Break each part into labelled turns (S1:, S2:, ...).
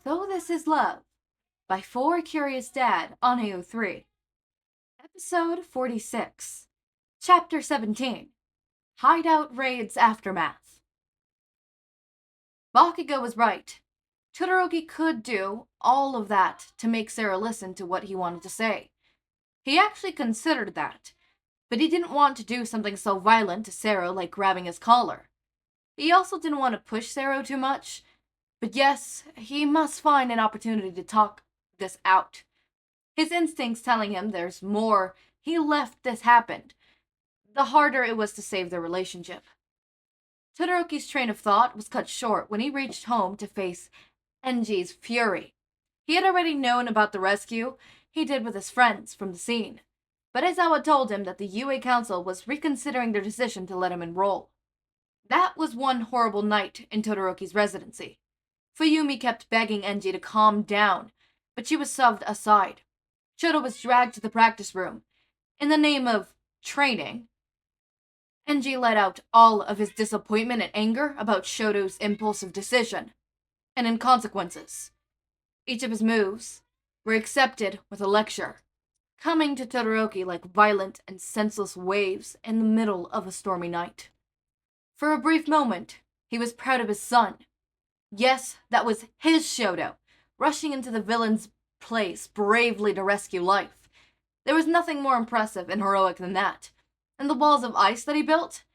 S1: So This Is Love by 4 Curious Dad on AO3. Episode 46. Chapter 17. Hideout Raids Aftermath. Bakugo was right. Todoroki could do all of that to make Sero listen to what he wanted to say. He actually considered that, but he didn't want to do something so violent to Sero like grabbing his collar. He also didn't want to push Sero too much. But yes, he must find an opportunity to talk this out. His instincts telling him there's more, he left this happened. The harder it was to save their relationship. Todoroki's train of thought was cut short when he reached home to face Enji's fury. He had already known about the rescue he did with his friends from the scene, but Aizawa told him that the UA Council was reconsidering their decision to let him enroll. That was one horrible night in Todoroki's residency. Fuyumi kept begging Enji to calm down, but she was shoved aside. Shoto was dragged to the practice room. In the name of training, Enji let out all of his disappointment and anger about Shoto's impulsive decision, and in consequences. Each of his moves were accepted with a lecture, coming to Todoroki like violent and senseless waves in the middle of a stormy night. For a brief moment, he was proud of his son. Yes, that was his Shouto, rushing into the villain's place bravely to rescue life. There was nothing more impressive and heroic than that. And the walls of ice that he built?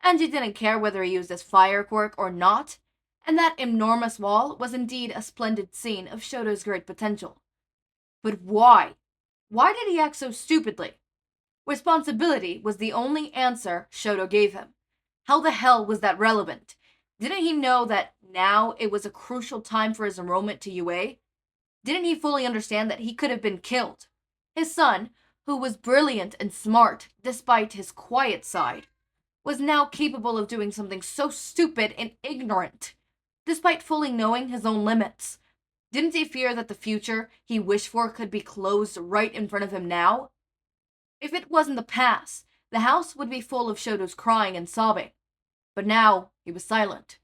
S1: Enji didn't care whether he used his fire quirk or not, and that enormous wall was indeed a splendid scene of Shoto's great potential. But why? Why did he act so stupidly? Responsibility was the only answer Shoto gave him. How the hell was that relevant? Didn't he know that now it was a crucial time for his enrollment to UA? Didn't he fully understand that he could have been killed? His son, who was brilliant and smart despite his quiet side, was now capable of doing something so stupid and ignorant, despite fully knowing his own limits. Didn't he fear that the future he wished for could be closed right in front of him now? If it wasn't the past, the house would be full of Shoto's crying and sobbing. But now he was silent.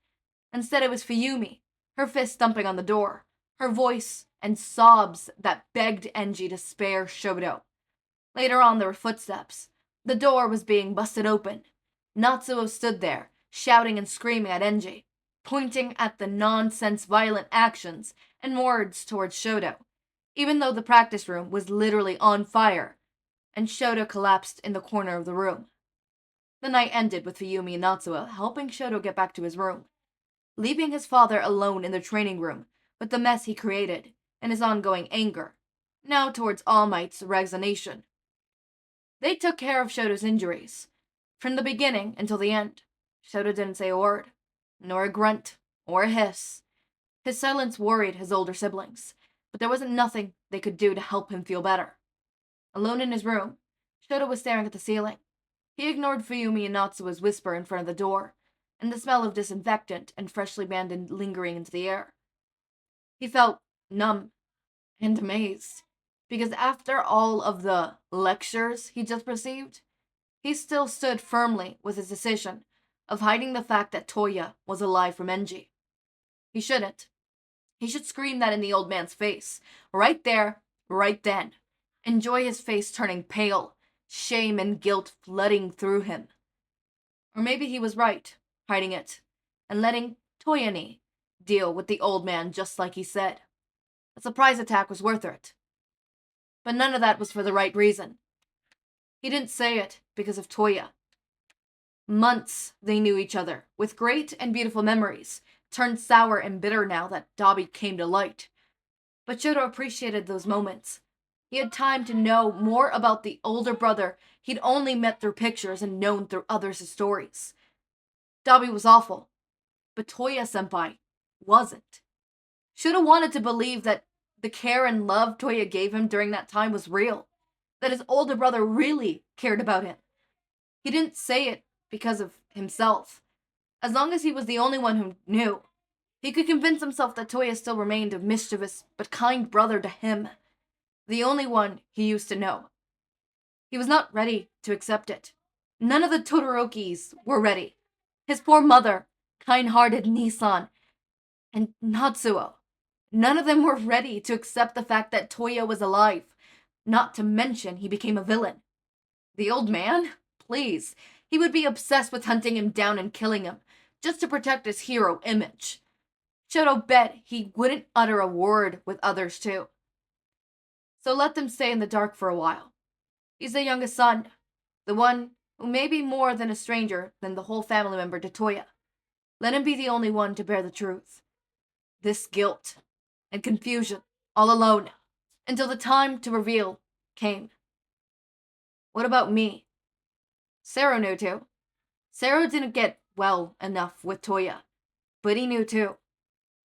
S1: Instead it was Fuyumi, her fist thumping on the door, her voice and sobs that begged Enji to spare Shoto. Later on there were footsteps. The door was being busted open. Natsuo stood there, shouting and screaming at Enji, pointing at the nonsense violent actions and words towards Shoto, even though the practice room was literally on fire, and Shoto collapsed in the corner of the room. The night ended with Fuyumi and Natsuo helping Shoto get back to his room, leaving his father alone in the training room with the mess he created and his ongoing anger, now towards All Might's resignation. They took care of Shoto's injuries. From the beginning until the end, Shoto didn't say a word, nor a grunt, or a hiss. His silence worried his older siblings, but there wasn't nothing they could do to help him feel better. Alone in his room, Shoto was staring at the ceiling. He ignored Fuyumi and Natsuo's whisper in front of the door, and the smell of disinfectant and freshly bandaged lingering into the air. He felt numb and amazed, because after all of the lectures he just received, he still stood firmly with his decision of hiding the fact that Toya was alive from Enji. He shouldn't. He should scream that in the old man's face, right there, right then. Enjoy his face turning pale, shame and guilt flooding through him. Or maybe he was right, hiding it, and letting Toyani deal with the old man just like he said. A surprise attack was worth it. But none of that was for the right reason. He didn't say it because of Toya. Months they knew each other, with great and beautiful memories, turned sour and bitter now that Dabi came to light. But Shoto appreciated those moments. He had time to know more about the older brother he'd only met through pictures and known through others' stories. Dabi was awful, but Toya-senpai wasn't. Shoto wanted to believe that the care and love Toya gave him during that time was real, that his older brother really cared about him. He didn't say it because of himself. As long as he was the only one who knew, he could convince himself that Toya still remained a mischievous but kind brother to him. The only one he used to know. He was not ready to accept it. None of the Todorokis were ready. His poor mother, kind-hearted Nisan, and Natsuo. None of them were ready to accept the fact that Toya was alive. Not to mention, he became a villain. The old man? Please. He would be obsessed with hunting him down and killing him, just to protect his hero image. Shoto bet he wouldn't utter a word with others too. So let them stay in the dark for a while. He's the youngest son, the one who may be more than a stranger than the whole family member to Toya. Let him be the only one to bear the truth. This guilt and confusion, all alone, until the time to reveal came. What about me? Sero knew too. Sero didn't get well enough with Toya, but he knew too.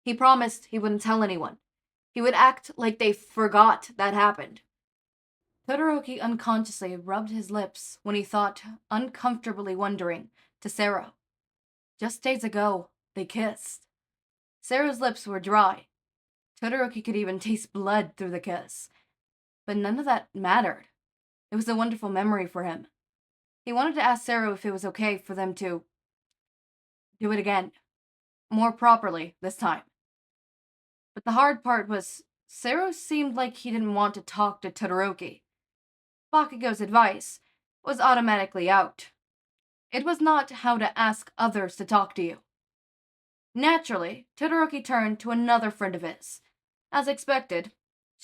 S1: He promised he wouldn't tell anyone. He would act like they forgot that happened. Todoroki unconsciously rubbed his lips when he thought, uncomfortably wondering, to Sero. Just days ago, they kissed. Sero's lips were dry. Todoroki could even taste blood through the kiss. But none of that mattered. It was a wonderful memory for him. He wanted to ask Sero if it was okay for them to do it again. More properly this time. But the hard part was, Sero seemed like he didn't want to talk to Todoroki. Bakugo's advice was automatically out. It was not how to ask others to talk to you. Naturally, Todoroki turned to another friend of his. As expected,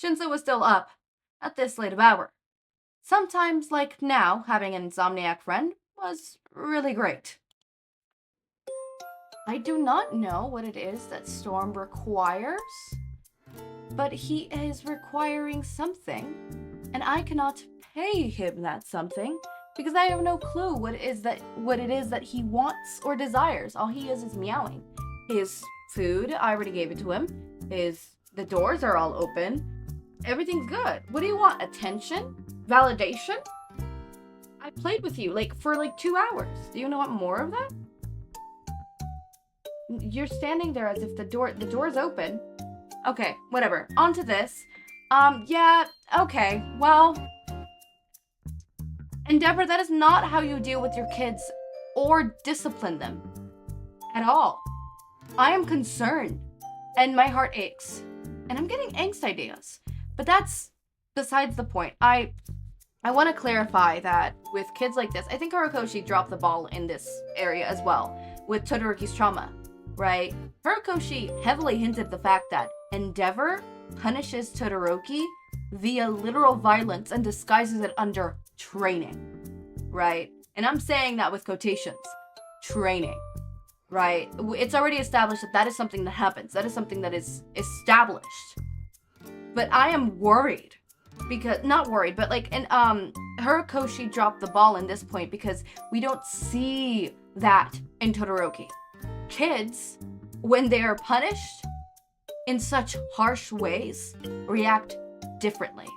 S1: Shinzo was still up, at this late of hour. Sometimes, like now, having an insomniac friend was really great. I do not know what it is that Storm requires, but he is requiring something, and I cannot pay him that something because I have no clue what it is that he wants or desires. All he is meowing. His food, I already gave it to him. The doors are all open. Everything's good. What do you want? Attention? Validation? I played with you for 2 hours. Do you want more of that? You're standing there as if the door's open. Okay, whatever. On to this. Yeah, okay, well, Endeavor, that is not how you deal with your kids or discipline them at all. I am concerned, and my heart aches, and I'm getting angst ideas, but that's besides the point. I want to clarify that with kids like this, I think Horikoshi dropped the ball in this area as well, with Todoroki's trauma, right? Horikoshi heavily hinted the fact that Endeavor punishes Todoroki via literal violence and disguises it under training, right? And I'm saying that with quotations. Training, right? It's already established that is something that happens. That is something that is established. But I am worried because, not worried, but Horikoshi dropped the ball in this point because we don't see that in Todoroki. Kids, when they are punished in such harsh ways, react differently.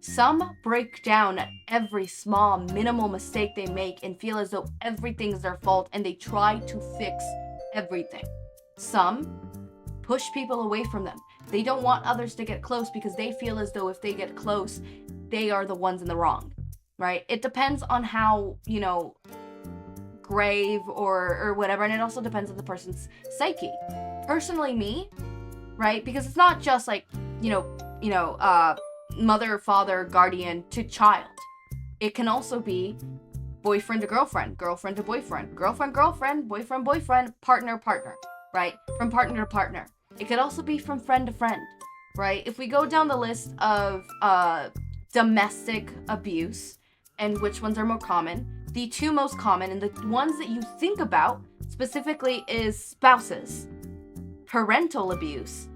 S1: Some break down at every small, minimal mistake they make and feel as though everything's their fault and they try to fix everything. Some push people away from them. They don't want others to get close because they feel as though if they get close, they are the ones in the wrong, right? It depends on how, grave or whatever, and it also depends on the person's psyche. Personally, me, right? Because it's not just mother, father, guardian to child. It can also be boyfriend to girlfriend, girlfriend to boyfriend, girlfriend, boyfriend, boyfriend, partner, right? From partner to partner. It could also be from friend to friend, right? If we go down the list of domestic abuse and which ones are more common, the two most common and the ones that you think about specifically is spouses, parental abuse,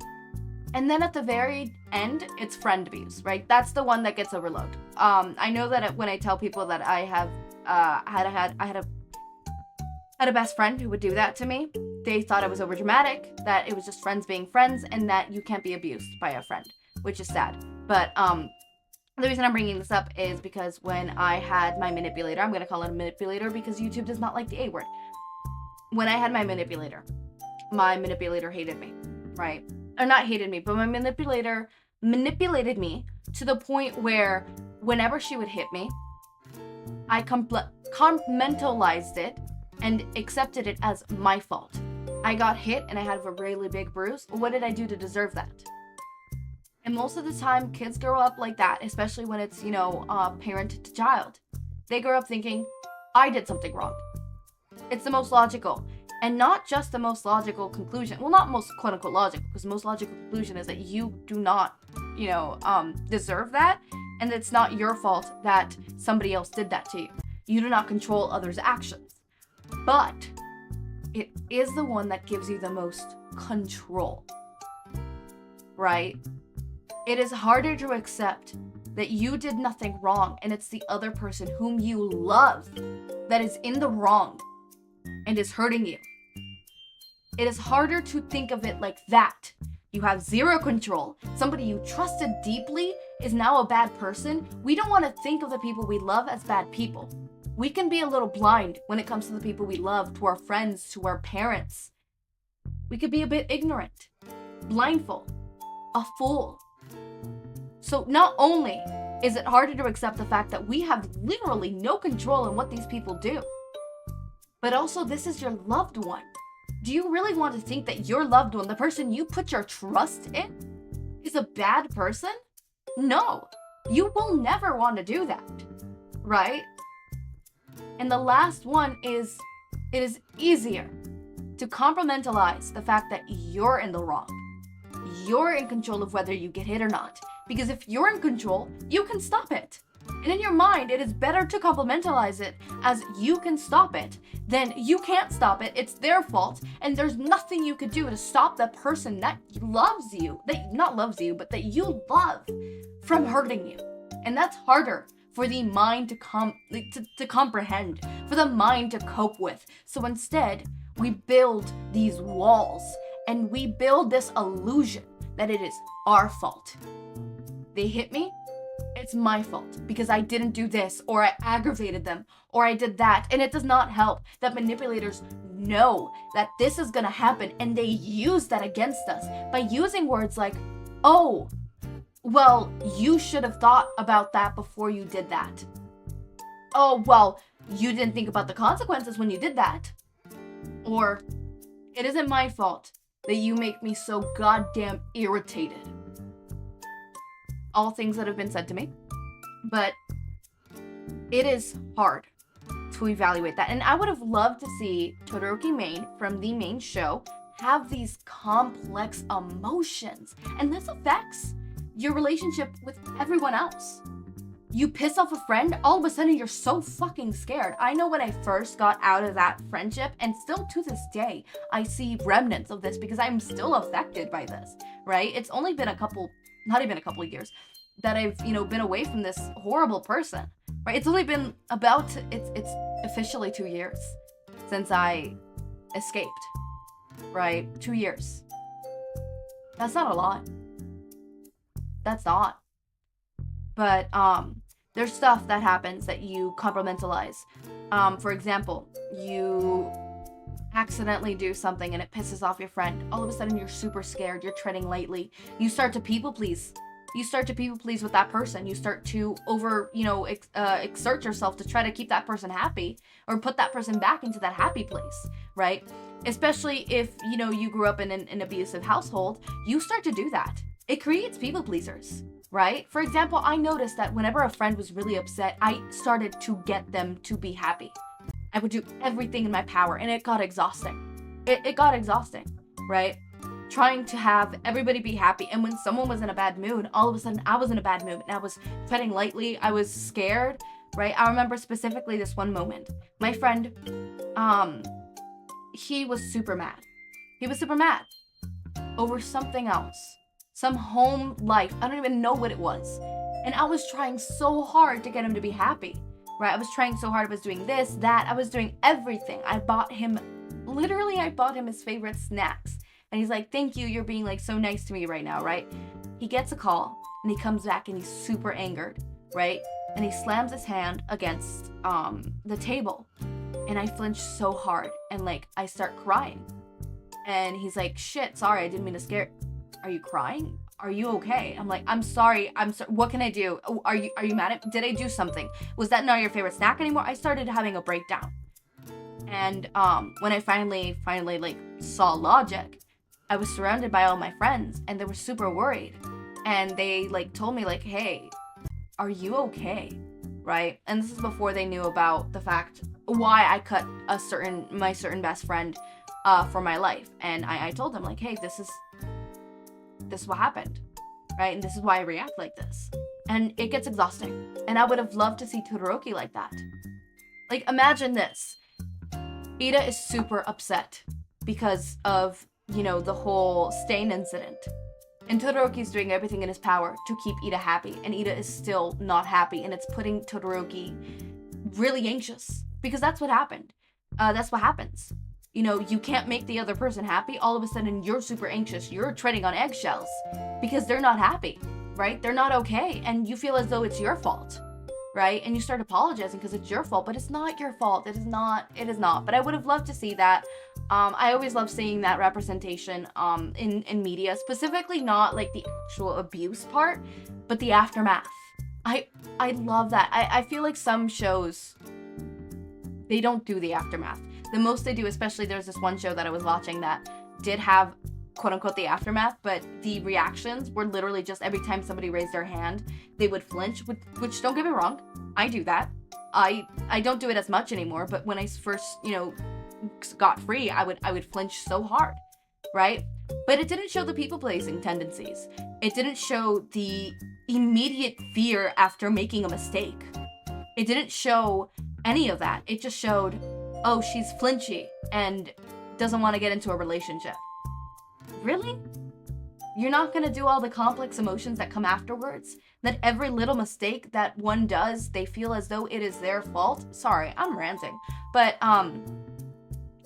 S1: and then at the very end, it's friend abuse, right? That's the one that gets overlooked. I know that when I tell people that I have had a best friend who would do that to me, they thought it was overdramatic, that it was just friends being friends, and that you can't be abused by a friend, which is sad. But the reason I'm bringing this up is because when I had my manipulator, I'm going to call it a manipulator because YouTube does not like the A word. When I had my manipulator hated me, right? Or not hated me, but my manipulator manipulated me to the point where whenever she would hit me, I compartmentalized it and accepted it as my fault. I got hit and I had a really big bruise. What did I do to deserve that? And most of the time, kids grow up like that, especially when it's, parent to child. They grow up thinking, I did something wrong. It's the most logical. And not just the most logical conclusion. Well, not most quote-unquote logical, because the most logical conclusion is that you do not, deserve that. And it's not your fault that somebody else did that to you. You do not control others' actions. But it is the one that gives you the most control. Right? It is harder to accept that you did nothing wrong and it's the other person whom you love that is in the wrong and is hurting you. It is harder to think of it like that. You have zero control. Somebody you trusted deeply is now a bad person. We don't want to think of the people we love as bad people. We can be a little blind when it comes to the people we love, to our friends, to our parents. We could be a bit ignorant, blindful, a fool. So not only is it harder to accept the fact that we have literally no control in what these people do, but also this is your loved one. Do you really want to think that your loved one, the person you put your trust in, is a bad person? No, you will never want to do that, right? And the last one is, it is easier to compartmentalize the fact that you're in the wrong. You're in control of whether you get hit or not. Because if you're in control, you can stop it. And in your mind, it is better to compartmentalize it as you can stop it than you can't stop it. It's their fault. And there's nothing you could do to stop the person that loves you, that not loves you, but that you love from hurting you. And that's harder for the mind to comprehend, for the mind to cope with. So instead, we build these walls and we build this illusion that it is our fault. They hit me, it's my fault because I didn't do this, or I aggravated them, or I did that. And it does not help that manipulators know that this is gonna happen and they use that against us by using words like, oh, well, you should have thought about that before you did that. Oh, well, you didn't think about the consequences when you did that. Or, it isn't my fault that you make me so goddamn irritated. All things that have been said to me. But it is hard to evaluate that. And I would have loved to see Todoroki Main from the main show have these complex emotions. And this affects your relationship with everyone else. You piss off a friend, all of a sudden you're so fucking scared. I know when I first got out of that friendship, and still to this day, I see remnants of this because I'm still affected by this, right? It's only been not even a couple of years that I've, been away from this horrible person, right? It's only been it's officially 2 years since I escaped, right? 2 years. That's not a lot. That's not. But there's stuff that happens that you compartmentalize. For example, you accidentally do something and it pisses off your friend. All of a sudden you're super scared. You're treading lightly. You start to people please. You start to people please with that person. You start to exert yourself to try to keep that person happy or put that person back into that happy place, right? Especially if, you grew up in an abusive household, you start to do that. It creates people pleasers, right? For example, I noticed that whenever a friend was really upset, I started to get them to be happy. I would do everything in my power, and it got exhausting. It got exhausting, right? Trying to have everybody be happy, and when someone was in a bad mood, all of a sudden I was in a bad mood, and I was treading lightly, I was scared, right? I remember specifically this one moment. My friend, he was super mad. He was super mad over something else. Some home life. I don't even know what it was. And I was trying so hard to get him to be happy, right? I was trying so hard. I was doing this, that. I was doing everything. I bought him his favorite snacks. And he's like, thank you. You're being like so nice to me right now, right? He gets a call and he comes back and he's super angered, right? And he slams his hand against the table. And I flinch so hard and I start crying. And he's like, shit, sorry. I didn't mean to scare. Are you crying? Are you okay? I'm like, I'm sorry. What can I do? Are you mad at? Did I do something? Was that not your favorite snack anymore? I started having a breakdown. And when I finally saw logic, I was surrounded by all my friends and they were super worried. and they like told me like, hey, are you okay? Right? And this is before they knew about the fact why I cut my certain best friend for my life. And I told them like, hey, this is what happened, right? And this is why I react like this. And it gets exhausting. And I would have loved to see Todoroki like that. Like, imagine this. Ida is super upset because of, you know, the whole stain incident. And Todoroki's doing everything in his power to keep Ida happy. And Ida is still not happy. And it's putting Todoroki really anxious. Because that's what happened. That's what happens. You know, you can't make the other person happy. All of a sudden, you're super anxious. You're treading on eggshells. Because they're not happy, right? They're not okay. And you feel as though it's your fault, right? And you start apologizing because it's your fault. But it's not your fault. It is not. It is not. But I would have loved to see that. I always love seeing that representation in media, specifically not like the actual abuse part, but the aftermath. I love that. I feel like some shows, they don't do the aftermath. The most they do, especially there's this one show that I was watching that did have quote unquote the aftermath, but the reactions were literally just every time somebody raised their hand, they would flinch, which don't get me wrong, I do that. I don't do it as much anymore, but when I first, you know, got free, I would flinch so hard, right? But it didn't show the people-pleasing tendencies. It didn't show the immediate fear after making a mistake. It didn't show any of that. It just showed, oh, she's flinchy and doesn't want to get into a relationship. Really? You're not gonna do all the complex emotions that come afterwards? That every little mistake that one does, they feel as though it is their fault? Sorry, I'm ranting. But,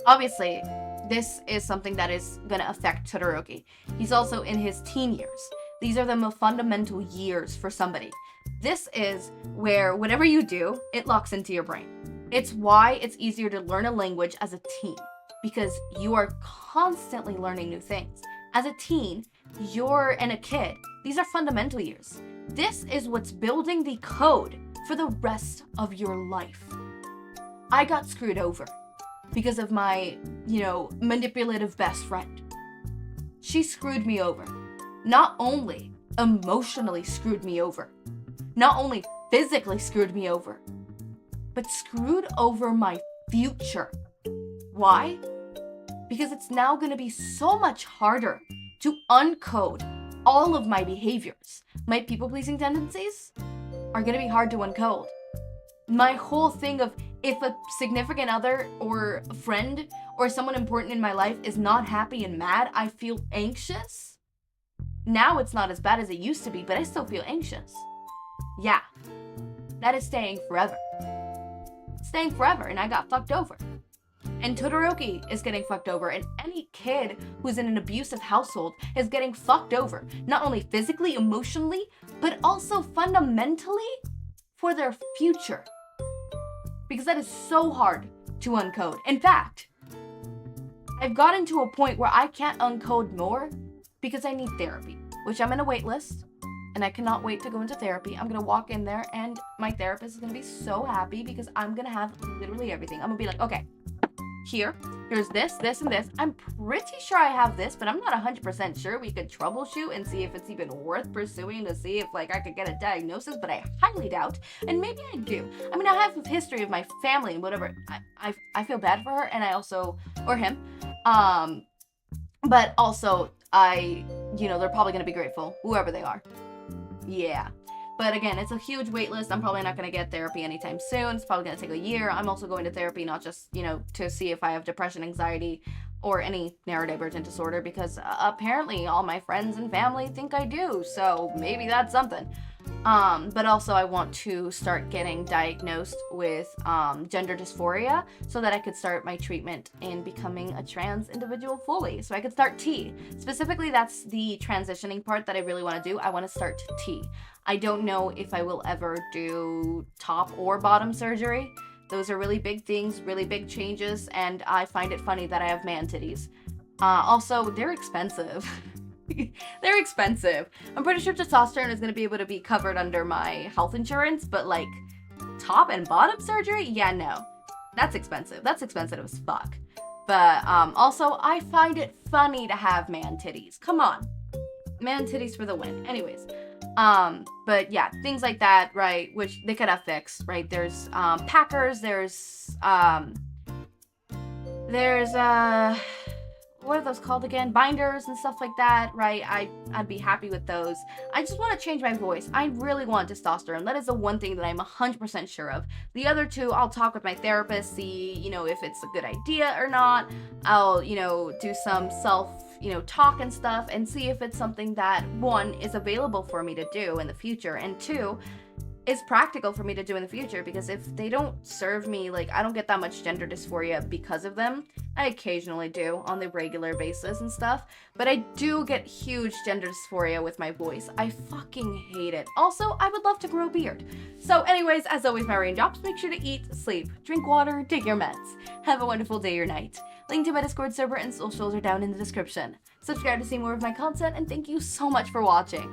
S1: obviously, this is something that is going to affect Todoroki. He's also in his teen years. These are the most fundamental years for somebody. This is where whatever you do, it locks into your brain. It's why it's easier to learn a language as a teen, because you are constantly learning new things. As a teen, and a kid, these are fundamental years. This is what's building the code for the rest of your life. I got screwed over because of my, you know, manipulative best friend. She screwed me over. Not only emotionally screwed me over, not only physically screwed me over, but screwed over my future. Why? Because it's now going to be so much harder to uncode all of my behaviors. My people-pleasing tendencies are going to be hard to uncode. My whole thing of if a significant other or a friend or someone important in my life is not happy and mad, I feel anxious. Now it's not as bad as it used to be, but I still feel anxious. Yeah, that is staying forever. Staying forever, and I got fucked over. And Todoroki is getting fucked over, and any kid who's in an abusive household is getting fucked over. Not only physically, emotionally, but also fundamentally for their future. Because that is so hard to uncode. In fact, I've gotten to a point where I can't uncode more because I need therapy, which I'm in a wait list, and I cannot wait to go into therapy. I'm gonna walk in there, and my therapist is gonna be so happy because I'm gonna have literally everything. I'm gonna be like, okay, here's this, and this. I'm pretty sure I have this, but I'm not 100% sure. We could troubleshoot and see if it's even worth pursuing to see if, like, I could get a diagnosis, but I highly doubt. And maybe I do. I mean, I have a history of my family and whatever. I feel bad for her, and I also, or him. But also, they're probably gonna be grateful, whoever they are. Yeah. But again, it's a huge wait list. I'm probably not going to get therapy anytime soon. It's probably going to take a year. I'm also going to therapy not just, to see if I have depression, anxiety, or any neurodivergent disorder, because apparently all my friends and family think I do. So maybe that's something. But also I want to start getting diagnosed with gender dysphoria so that I could start my treatment in becoming a trans individual fully. So I could start T. Specifically, that's the transitioning part that I really want to do. I want to start T. I don't know if I will ever do top or bottom surgery. Those are really big things, really big changes, and I find it funny that I have man titties. Also, they're expensive. They're expensive. I'm pretty sure testosterone is going to be able to be covered under my health insurance, but like top and bottom surgery? Yeah, no. That's expensive. That's expensive as fuck. But also, I find it funny to have man titties. Come on. Man titties for the win. Anyways. But yeah, things like that, right, which they could have fixed, right? There's, packers, there's, what are those called again? Binders and stuff like that, right? I'd be happy with those. I just want to change my voice. I really want testosterone. That is the one thing that I'm 100% sure of. The other two, I'll talk with my therapist, see, if it's a good idea or not. I'll, do some self, talk and stuff and see if it's something that, one, is available for me to do in the future, and two, is practical for me to do in the future, because if they don't serve me, I don't get that much gender dysphoria because of them. I occasionally do on the regular basis and stuff, but I do get huge gender dysphoria with my voice. I fucking hate it. Also, I would love to grow a beard. So anyways, as always, my raindrops, make sure to eat, sleep, drink water, take your meds. Have a wonderful day or night. Link to my Discord server and socials are down in the description. Subscribe to see more of my content, and thank you so much for watching.